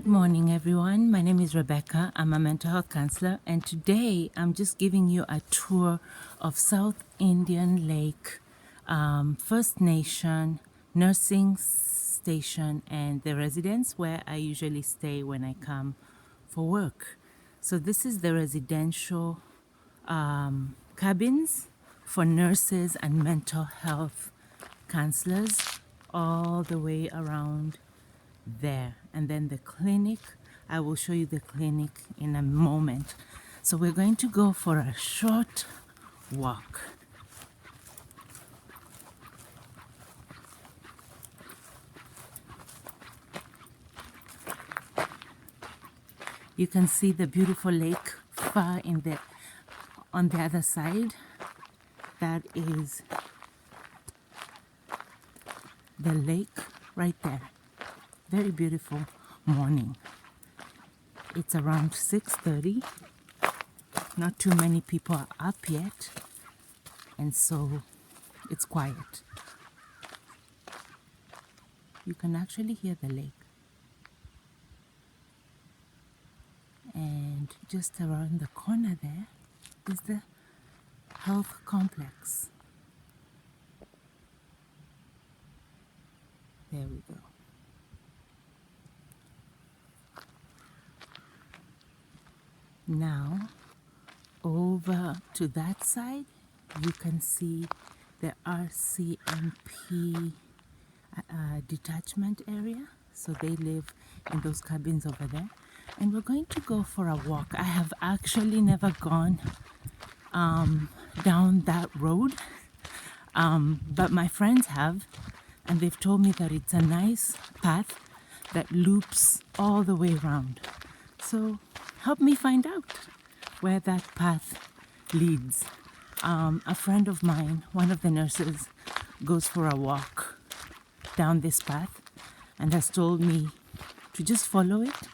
Good morning, everyone. My name is Rebecca. I'm a mental health counselor, and today I'm just giving you a tour of South Indian Lake First Nation nursing station and the residence where I usually stay when I come for work. So this is the residential cabins for nurses and mental health counselors all the way around there. And then the clinic, I will show you the clinic in a moment. So we're going to go for a short walk. You can see the beautiful lake far on the other side. That is the lake right there. Very beautiful morning. It's around 6:30. Not too many people are up yet, and so it's quiet. You can actually hear the lake. And just around the corner there is the health complex. There we go. Now, over to that side, you can see the RCMP detachment area. So they live in those cabins over there. And we're going to go for a walk. I have actually never gone down that road, but my friends have, and they've told me that it's a nice path that loops all the way around. So help me find out where that path leads. A friend of mine, one of the nurses, goes for a walk down this path and has told me to just follow it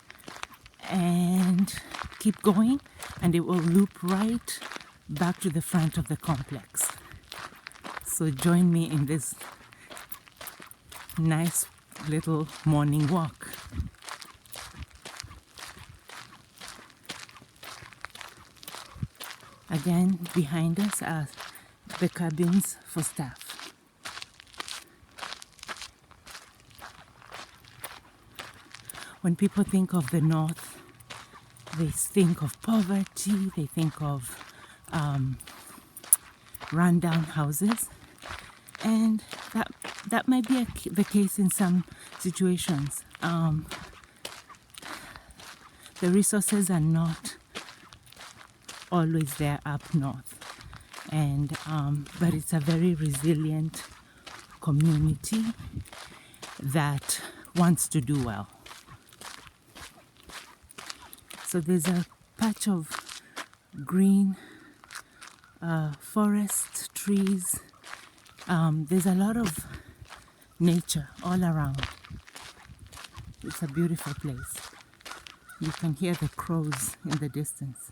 and keep going, and it will loop right back to the front of the complex. So join me in this nice little morning walk. Again, behind us are the cabins for staff. When people think of the North, they think of poverty, they think of rundown houses, and that might be the case in some situations. The resources are not always there up north, and but it's a very resilient community that wants to do well. So there's a patch of green forest, trees. There's a lot of nature all around. It's a beautiful place. You can hear the crows in the distance.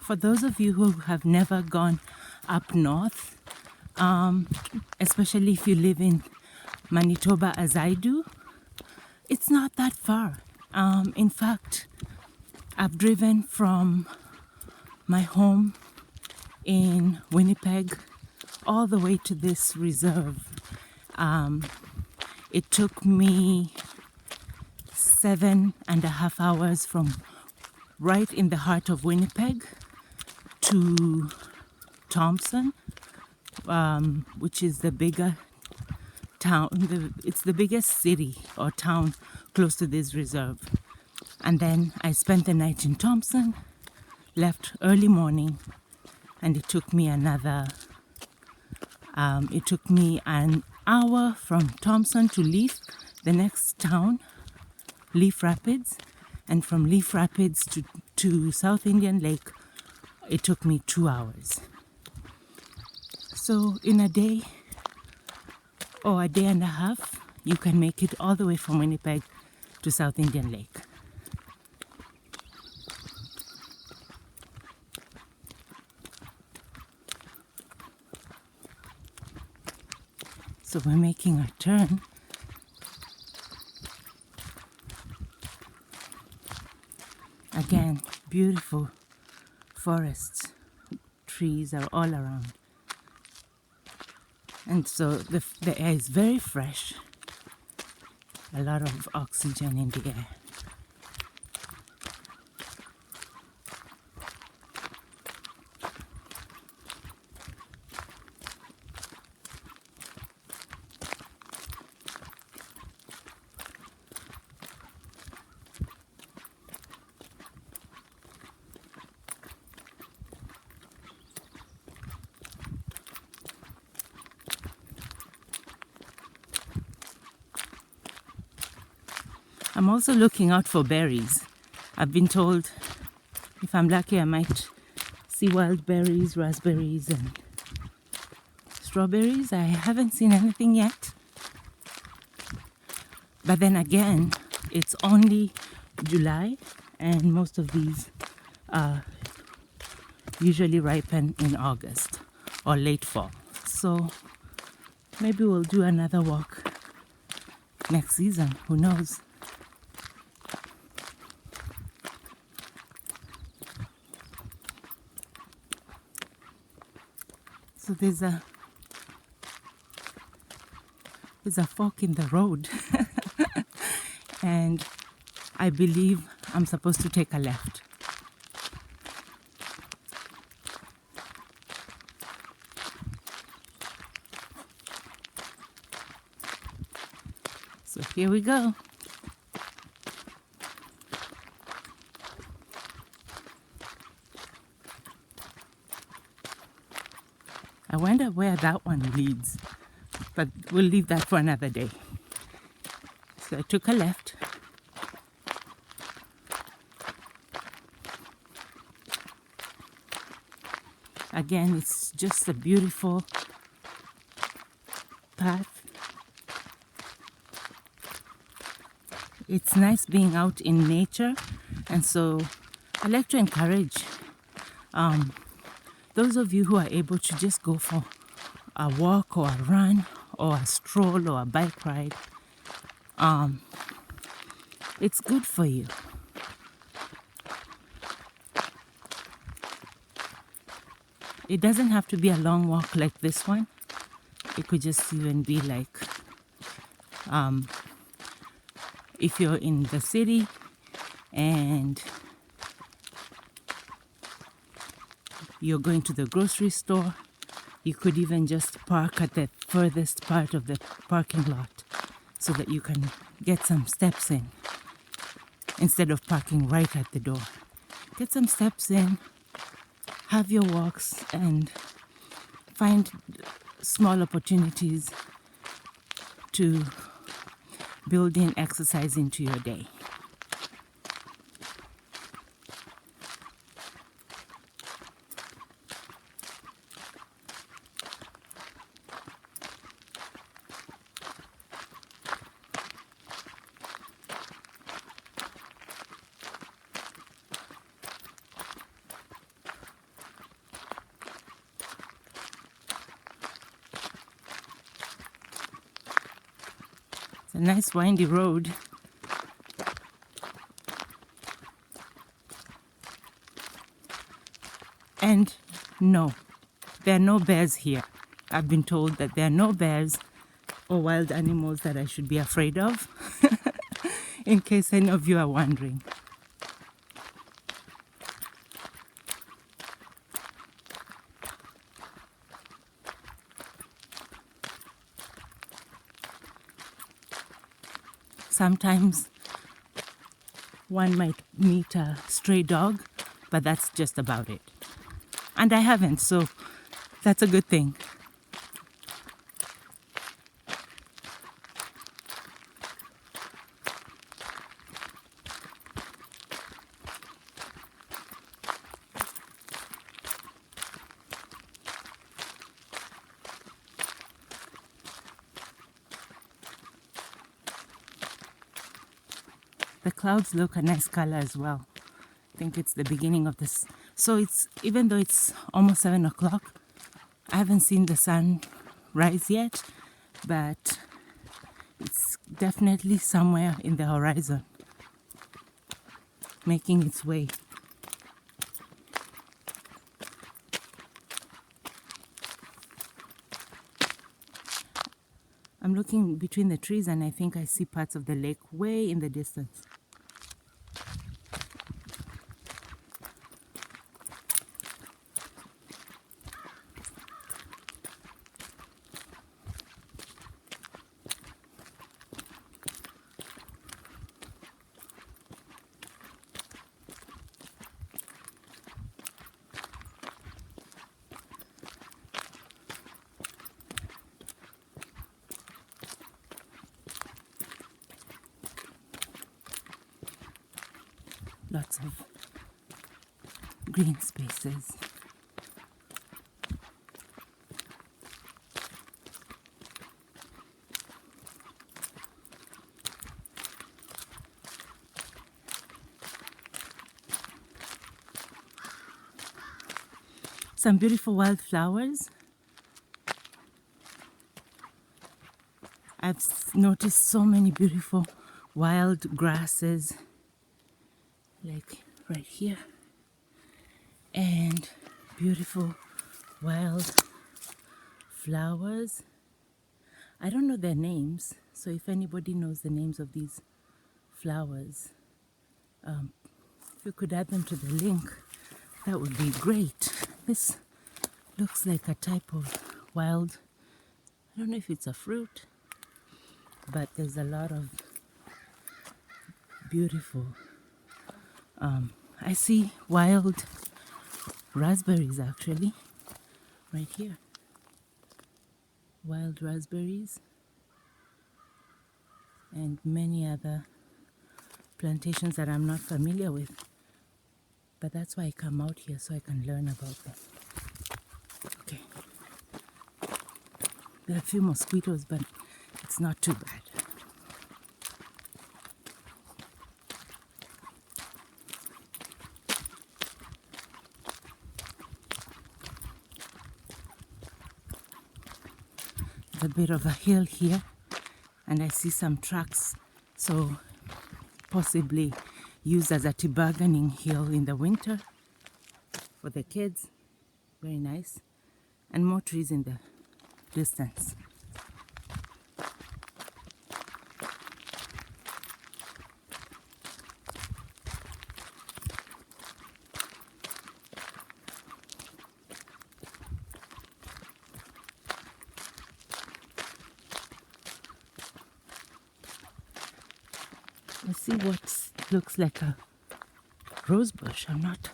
For those of you who have never gone up north, especially if you live in Manitoba as I do, it's not that far. In fact, I've driven from my home in Winnipeg all the way to this reserve. It took me 7.5 hours from right in the heart of Winnipeg to Thompson, which is the bigger town. It's the biggest city or town close to this reserve. And then I spent the night in Thompson, left early morning, and it took me an hour from Thompson to Leaf, the next town, Leaf Rapids, and from Leaf Rapids to South Indian Lake, it took me 2 hours. So in a day or a day and a half, you can make it all the way from Winnipeg to South Indian Lake. So we're making a turn. Again, beautiful forests, trees are all around. And so the air is very fresh, a lot of oxygen in the air. I'm also looking out for berries. I've been told if I'm lucky I might see wild berries, raspberries and strawberries. I haven't seen anything yet. But then again, it's only July and most of these usually ripen in August or late fall. So maybe we'll do another walk next season, who knows. So there's a fork in the road and I believe I'm supposed to take a left. So here we go. I wonder where that one leads, but we'll leave that for another day. So I took a left. Again, it's just a beautiful path. It's nice being out in nature, and so I like to encourage those of you who are able to just go for a walk or a run or a stroll or a bike ride. It's good for you. It doesn't have to be a long walk like this one. It could just even be like if you're in the city and you're going to the grocery store, you could even just park at the furthest part of the parking lot so that you can get some steps in instead of parking right at the door. Get some steps in, have your walks, and find small opportunities to build in exercise into your day. A nice windy road. And no, there are no bears here. I've been told that there are no bears or wild animals that I should be afraid of, in case any of you are wondering. Sometimes one might meet a stray dog but that's just about it. And I haven't, so that's a good thing. The clouds look a nice color as well. I think it's the beginning of this. So it's, even though it's almost 7 o'clock, I haven't seen the sun rise yet, but it's definitely somewhere in the horizon, making its way. I'm looking between the trees and I think I see parts of the lake way in the distance. Lots of green spaces. Some beautiful wildflowers. I've noticed so many beautiful wild grasses, like right here, and beautiful wild flowers. I don't know their names, so if anybody knows the names of these flowers, if you could add them to the link, that would be great. This looks like a type of wild, I don't know if it's a fruit, but there's a lot of beautiful, I see wild raspberries actually, right here. Wild raspberries and many other plantations that I'm not familiar with. But that's why I come out here, so I can learn about them. Okay. There are a few mosquitoes, but it's not too bad. There's a bit of a hill here, and I see some tracks, so possibly used as a tobogganing hill in the winter for the kids. Very nice. And more trees in the distance. I see what looks like a rose bush. I'm not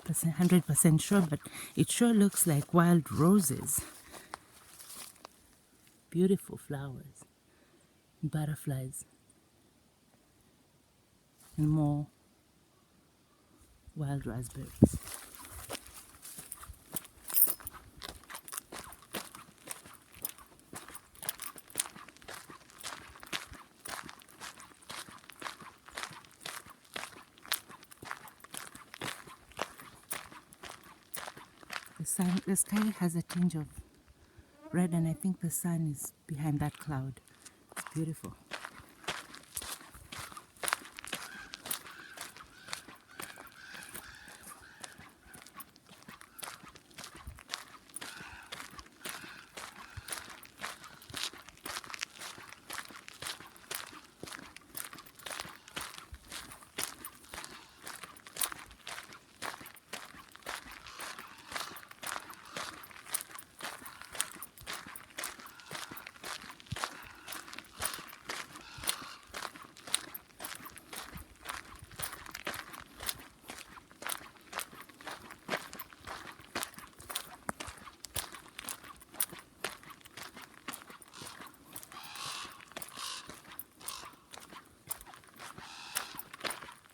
100% sure, but it sure looks like wild roses. Beautiful flowers, butterflies, and more wild raspberries. The sky has a tinge of red, and I think the sun is behind that cloud. It's beautiful.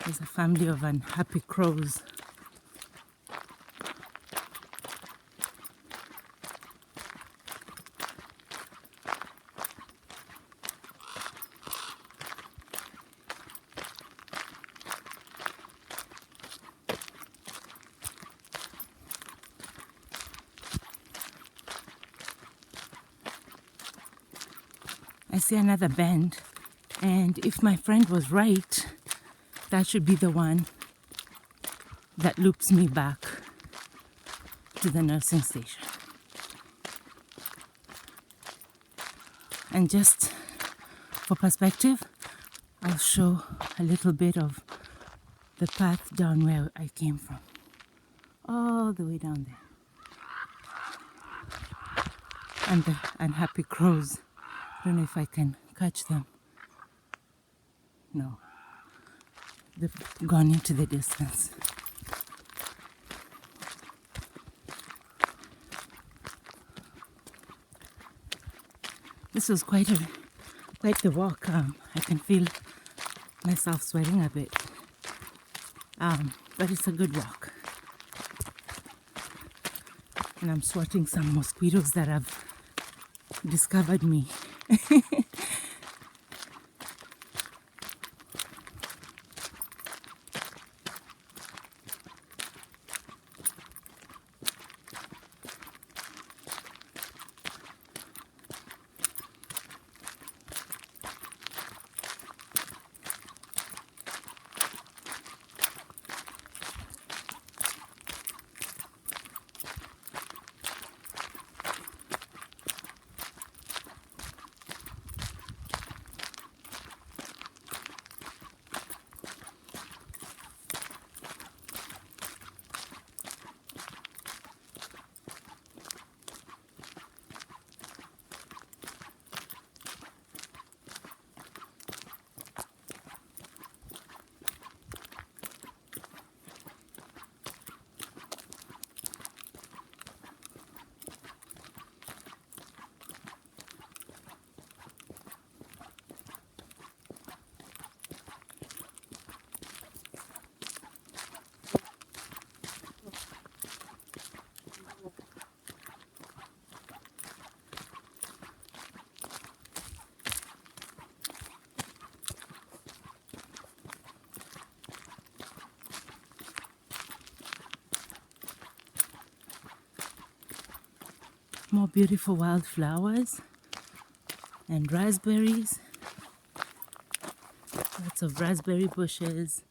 There's a family of unhappy crows. I see another bend, and if my friend was right, that should be the one that loops me back to the nursing station. And just for perspective, I'll show a little bit of the path down where I came from. All the way down there. And the unhappy crows. I don't know if I can catch them. No. They've gone into the distance. This was quite the walk. I can feel myself sweating a bit. But it's a good walk. And I'm swatting some mosquitoes that have discovered me. More beautiful wildflowers and raspberries. Lots of raspberry bushes.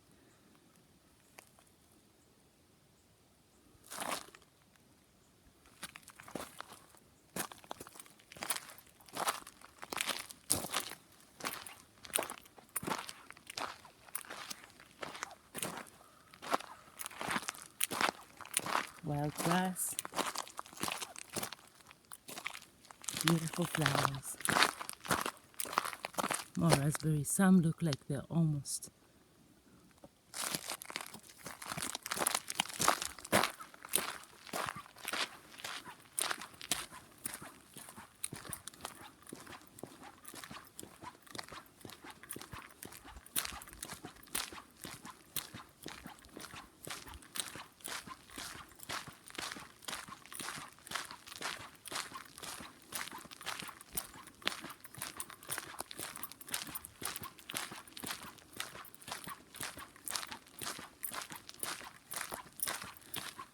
Wild grass. Beautiful flowers. More raspberries. Some look like they're almost.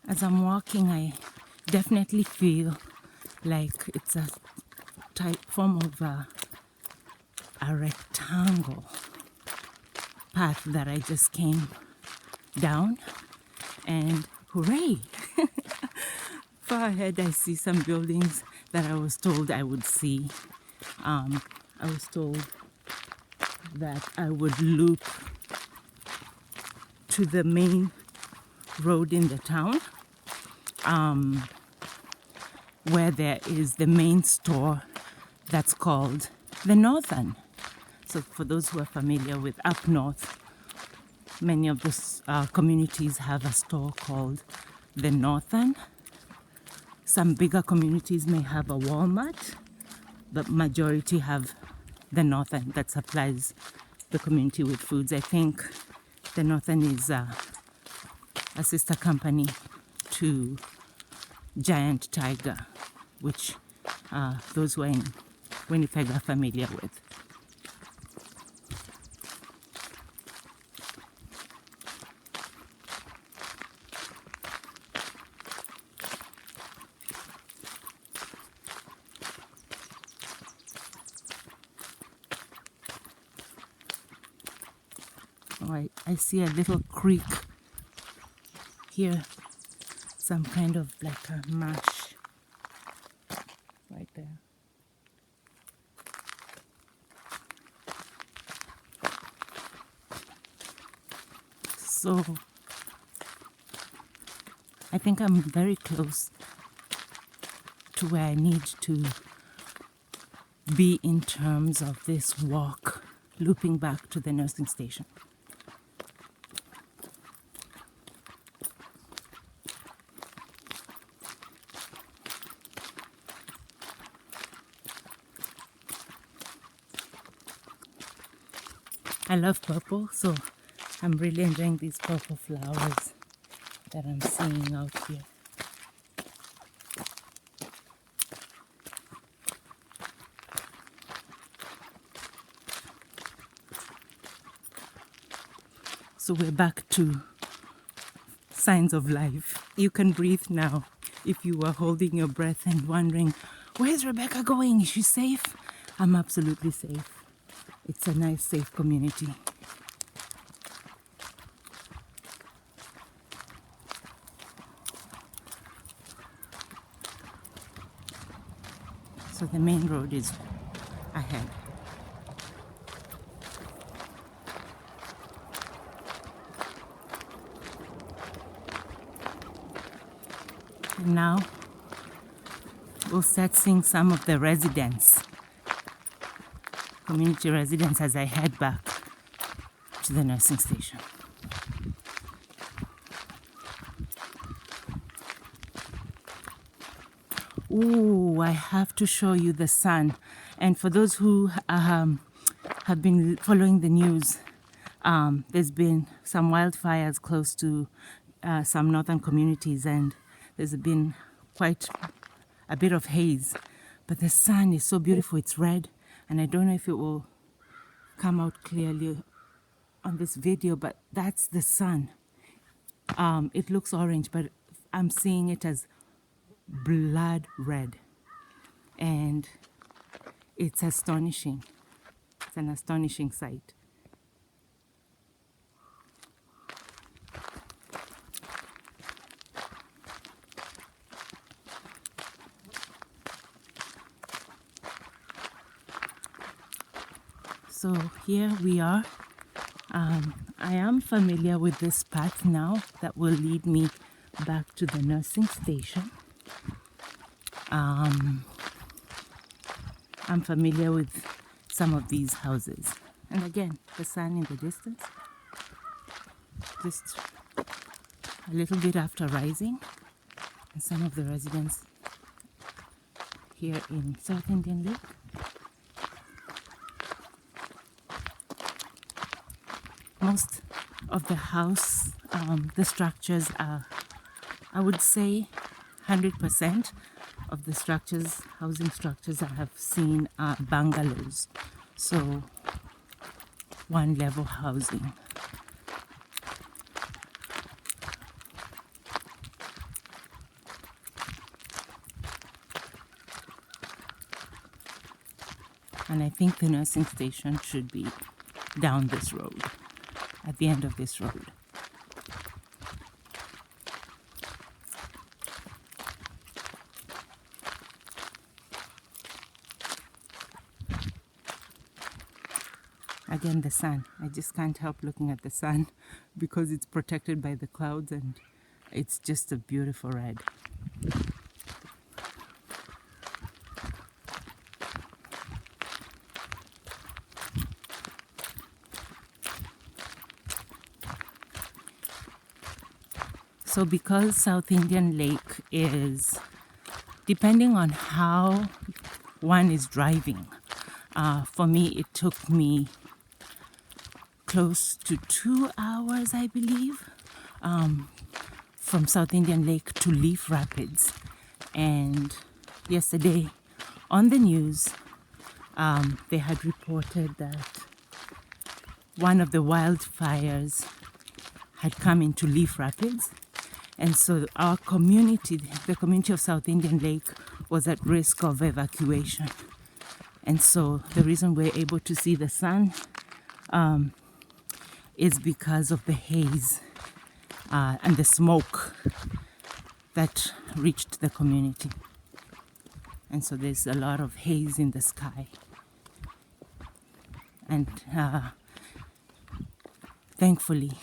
As I'm walking, I definitely feel like it's a form of a rectangle path that I just came down, and hooray! Far ahead I see some buildings that I was told I would see. I was told that I would loop to the main road in the town, where there is the main store that's called the Northern. So for those who are familiar with up north, many of the communities have a store called the Northern. Some bigger communities may have a Walmart, but majority have the Northern that supplies the community with foods. I think The Northern is a sister company to Giant Tiger, which those who are in Winnipeg are familiar with. Oh, I see a little creek here, some kind of like a marsh right there. So I think I'm very close to where I need to be in terms of this walk, looping back to the nursing station. I love purple, so I'm really enjoying these purple flowers that I'm seeing out here. So we're back to signs of life. You can breathe now. If you were holding your breath and wondering, where's Rebecca going? Is she safe? I'm absolutely safe. It's a nice, safe community. So the main road is ahead. And now we'll start seeing some of the residents, community residents, as I head back to the nursing station. Ooh, I have to show you the sun. And for those who have been following the news, there's been some wildfires close to some northern communities, and there's been quite a bit of haze. But the sun is so beautiful, it's red, and I don't know if it will come out clearly on this video, but that's the sun. It looks orange, but I'm seeing it as blood red, and it's astonishing. It's an astonishing sight. So here we are. I am familiar with this path now that will lead me back to the nursing station. I'm familiar with some of these houses. And again, the sun in the distance. Just a little bit after rising. And some of the residents here in South Indian Lake. Most of the house, the structures are, I would say, 100% of the structures, housing structures I have seen are bungalows. So, one level housing. And I think the nursing station should be down this road, at the end of this road. Again, the sun. I just can't help looking at the sun because it's protected by the clouds, and it's just a beautiful red. So because South Indian Lake is, depending on how one is driving, for me it took me close to 2 hours, I believe, from South Indian Lake to Leaf Rapids. And yesterday on the news, they had reported that one of the wildfires had come into Leaf Rapids. And so our community, the community of South Indian Lake, was at risk of evacuation. And so the reason we're able to see the sun is because of the haze and the smoke that reached the community. And so there's a lot of haze in the sky. And thankfully,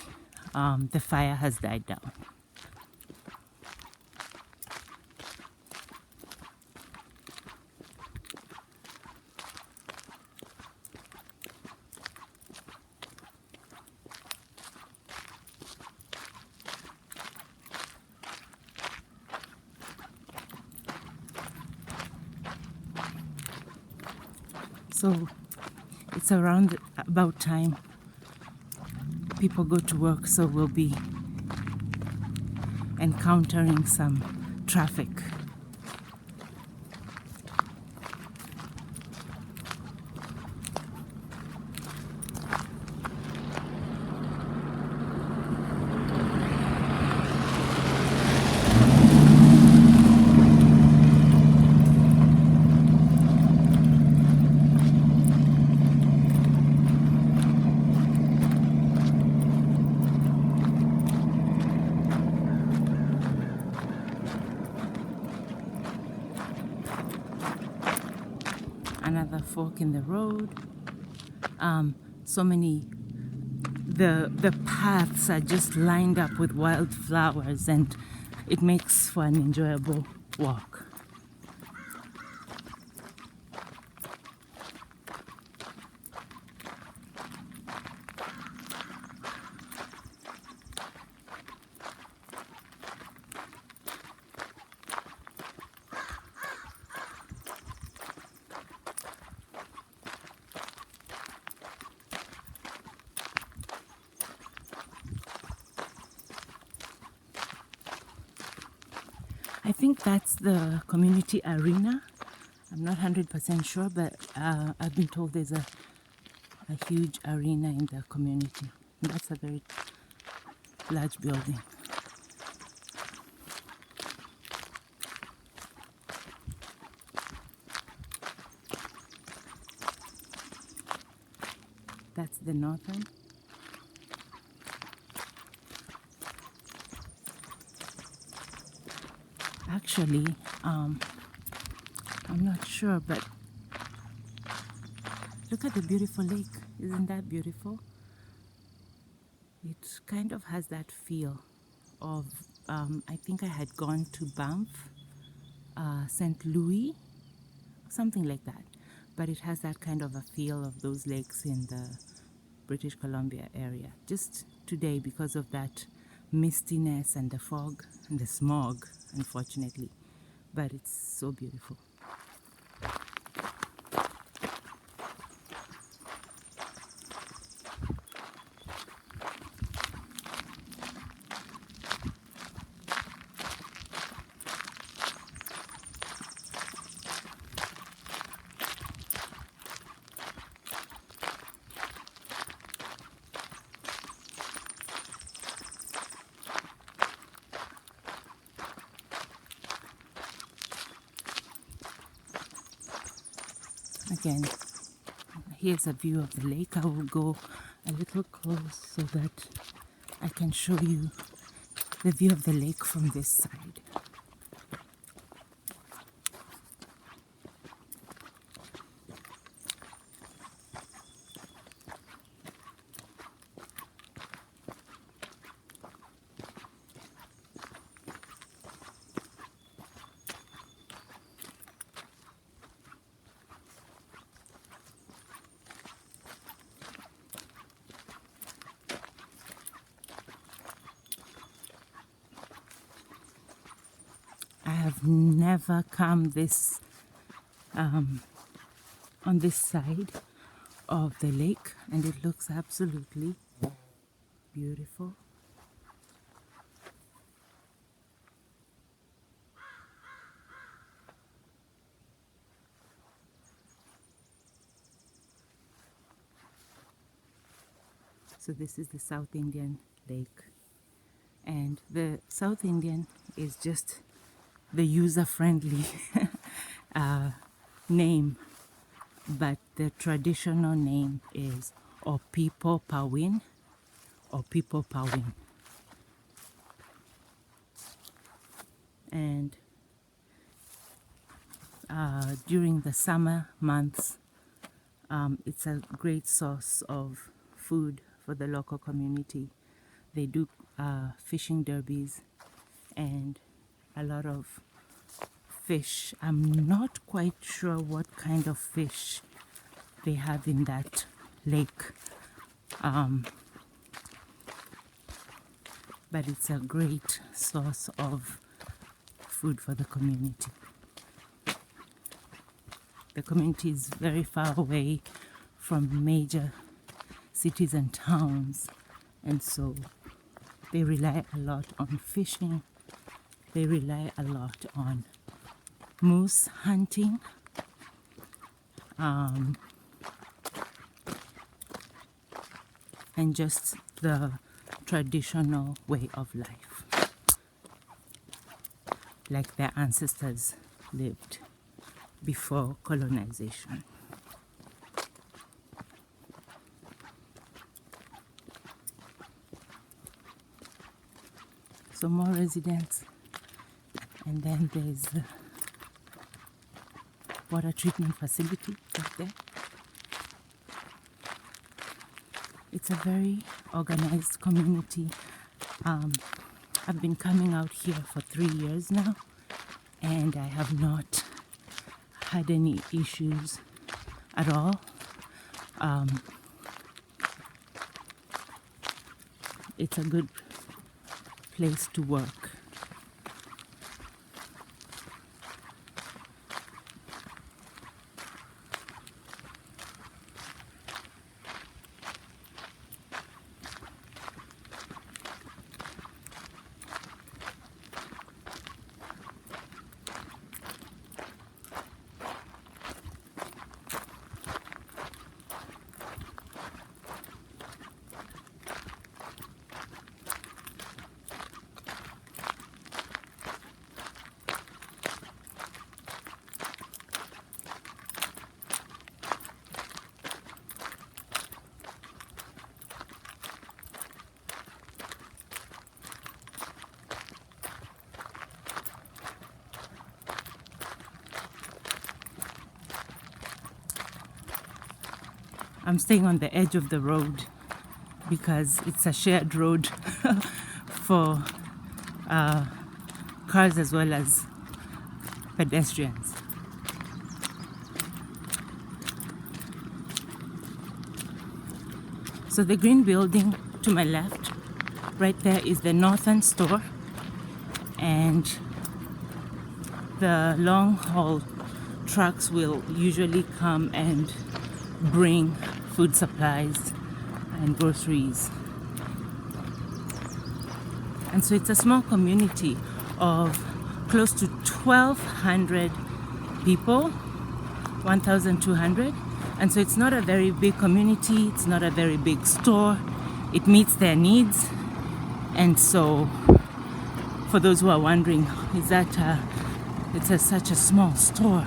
the fire has died down. So it's around about time people go to work, so we'll be encountering some traffic. Another fork in the road. The paths are just lined up with wildflowers, and it makes for an enjoyable walk. I think that's the community arena. I'm not 100% sure, but I've been told there's a huge arena in the community. And that's a very large building. That's the northern. Actually, I'm not sure, but look at the beautiful lake. Isn't that beautiful? It kind of has that feel of, I think I had gone to Banff, St. Louis, something like that. But it has that kind of a feel of those lakes in the British Columbia area. Just today, because of that mistiness and the fog and the smog, unfortunately. But it's so beautiful. Again, here's a view of the lake. I will go a little close so that I can show you the view of the lake from this side. I have never come this on this side of the lake, and it looks absolutely beautiful. So this is the South Indian Lake, and the South Indian is just the user-friendly name, but the traditional name is O-Pipon-Na-Piwin or Pipon-Na-Piwin. And during the summer months, it's a great source of food for the local community. They do fishing derbies and a lot of fish. I'm not quite sure what kind of fish they have in that lake, but it's a great source of food for the community. The community is very far away from major cities and towns, and so they rely a lot on fishing. They rely a lot on moose hunting, and just the traditional way of life, like their ancestors lived before colonization. So more residents, and then there's the water treatment facility right there. It's a very organized community. I've been coming out here for 3 years now, and I have not had any issues at all. It's a good place to work. I'm staying on the edge of the road because it's a shared road for cars as well as pedestrians. So the green building to my left, right there, is the Northern store, and the long haul trucks will usually come and bring food supplies and groceries. And so it's a small community of close to 1,200 people, 1,200. And so it's not a very big community, it's not a very big store. It meets their needs. And so for those who are wondering, is that such a small store?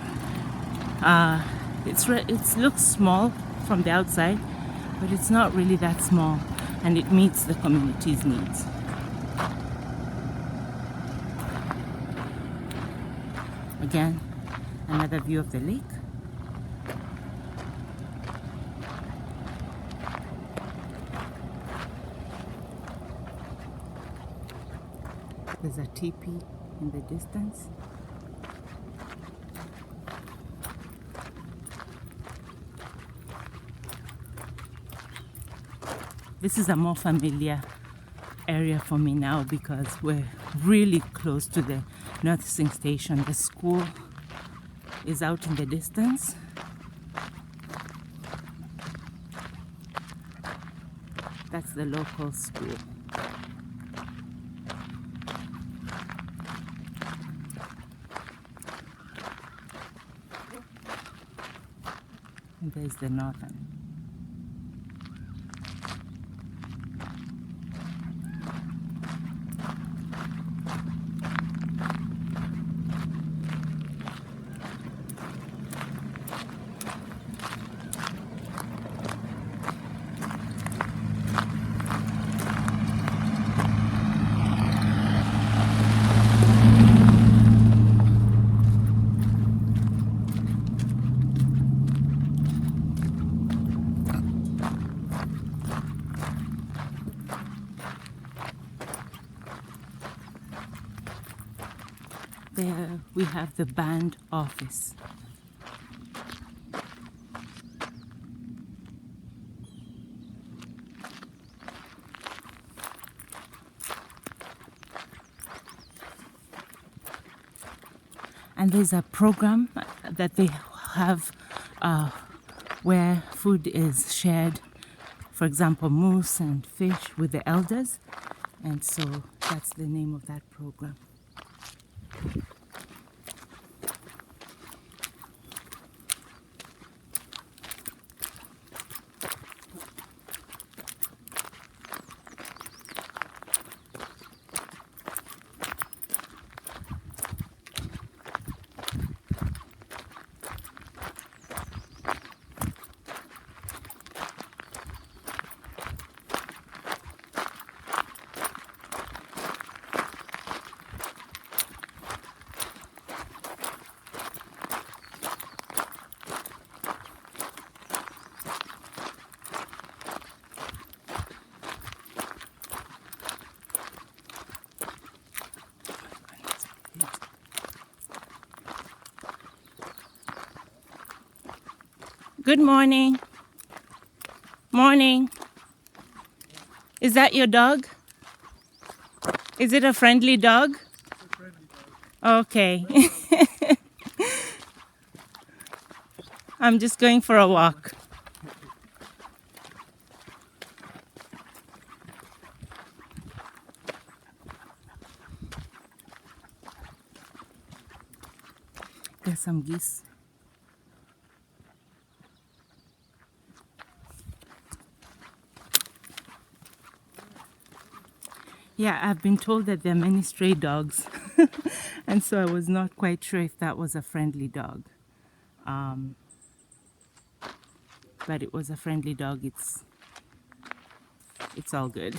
It looks small from the outside, but it's not really that small, and it meets the community's needs. Again, another view of the lake. There's a teepee in the distance. This is a more familiar area for me now because we're really close to the nursing station. The school is out in the distance. That's the local school. And there's the northern. There we have the band office. And there's a program that they have where food is shared, for example, moose and fish with the elders. And so that's the name of that program. Good morning. Morning. Is that your dog? Is it a friendly dog? It's a friendly dog. Okay. I'm just going for a walk. There's some geese. Yeah, I've been told that there are many stray dogs. And so I was not quite sure if that was a friendly dog. But it was a friendly dog. It's all good.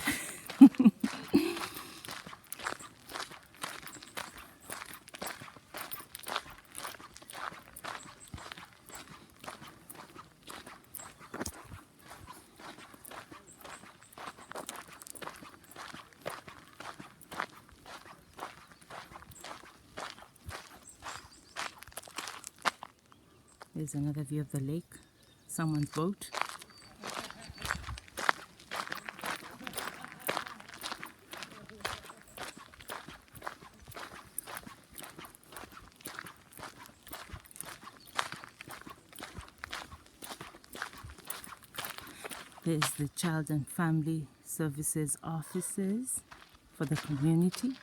There's another view of the lake, someone's boat. There's the Child and Family Services offices for the community.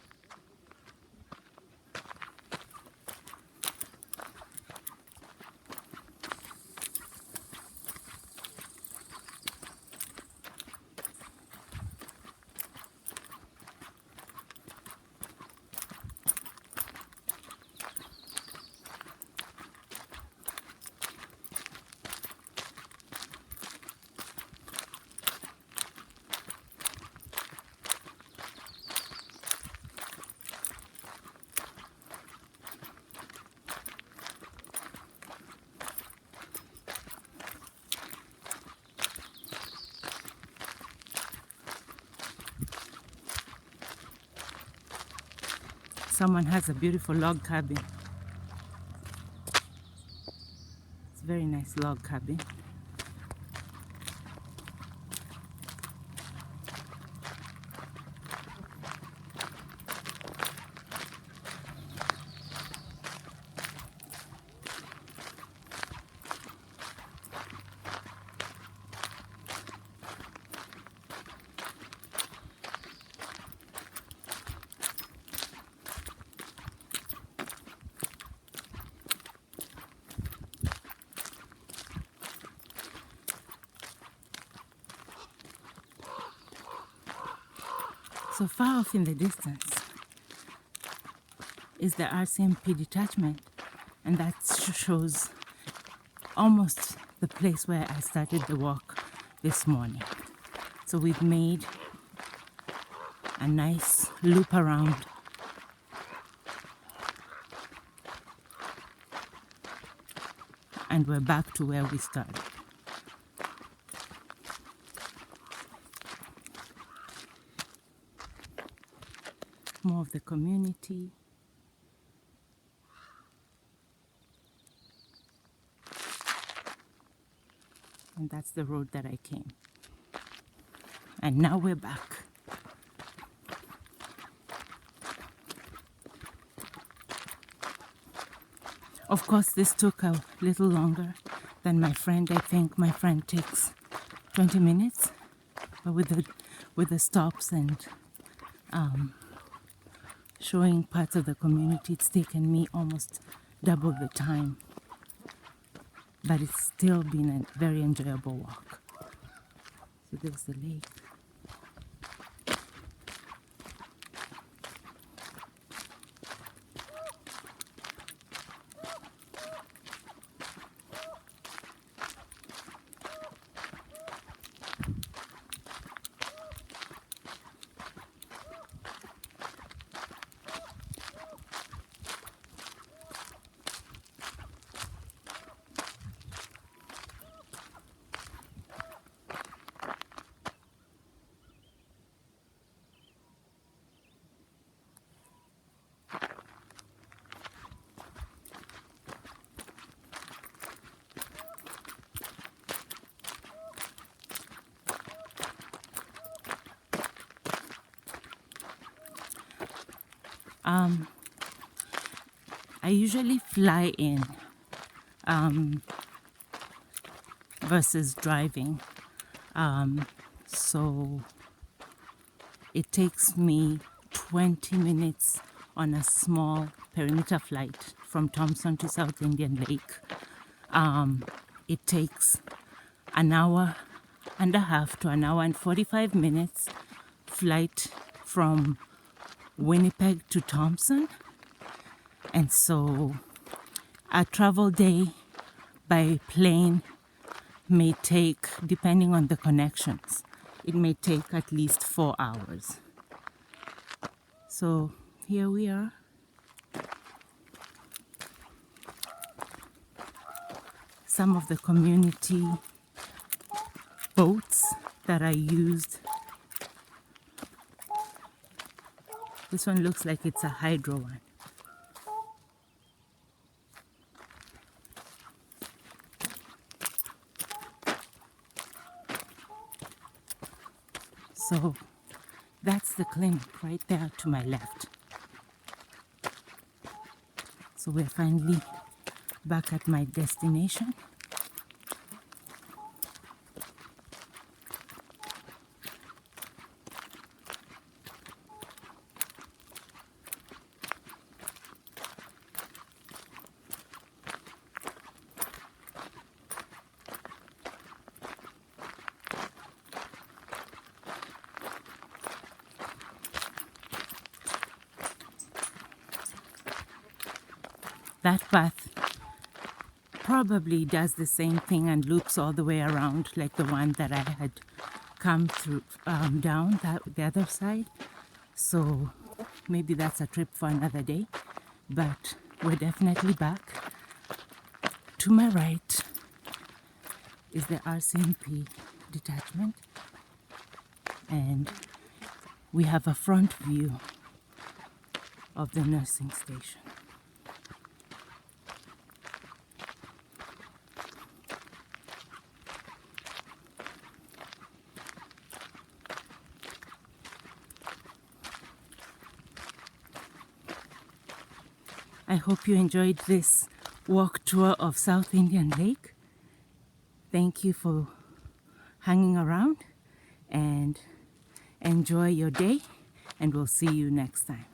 Someone has a beautiful log cabin. It's a very nice log cabin. So far off in the distance is the RCMP detachment, and that shows almost the place where I started the walk this morning. So we've made a nice loop around, and we're back to where we started. More of the community. And that's the road that I came. And now we're back. Of course, this took a little longer than my friend. I think my friend takes 20 minutes. But with the stops and showing parts of the community, it's taken me almost double the time. But it's still been a very enjoyable walk. So there's the lake. I usually fly in versus driving. So it takes me 20 minutes on a small perimeter flight from Thompson to South Indian Lake. It takes an hour and a half to an hour and 45 minutes flight from Winnipeg to Thompson. And so a travel day by plane may take, depending on the connections, it may take at least 4 hours. So here we are. Some of the community boats that I used. This one looks like it's a hydro one. So that's the clinic right there to my left. So we're finally back at my destination. That path probably does the same thing and loops all the way around like the one that I had come through down the other side. So maybe that's a trip for another day, but we're definitely back. To my right is the RCMP detachment, and we have a front view of the nursing station. I hope you enjoyed this walk tour of South Indian Lake. Thank you for hanging around and enjoy your day, and we'll see you next time.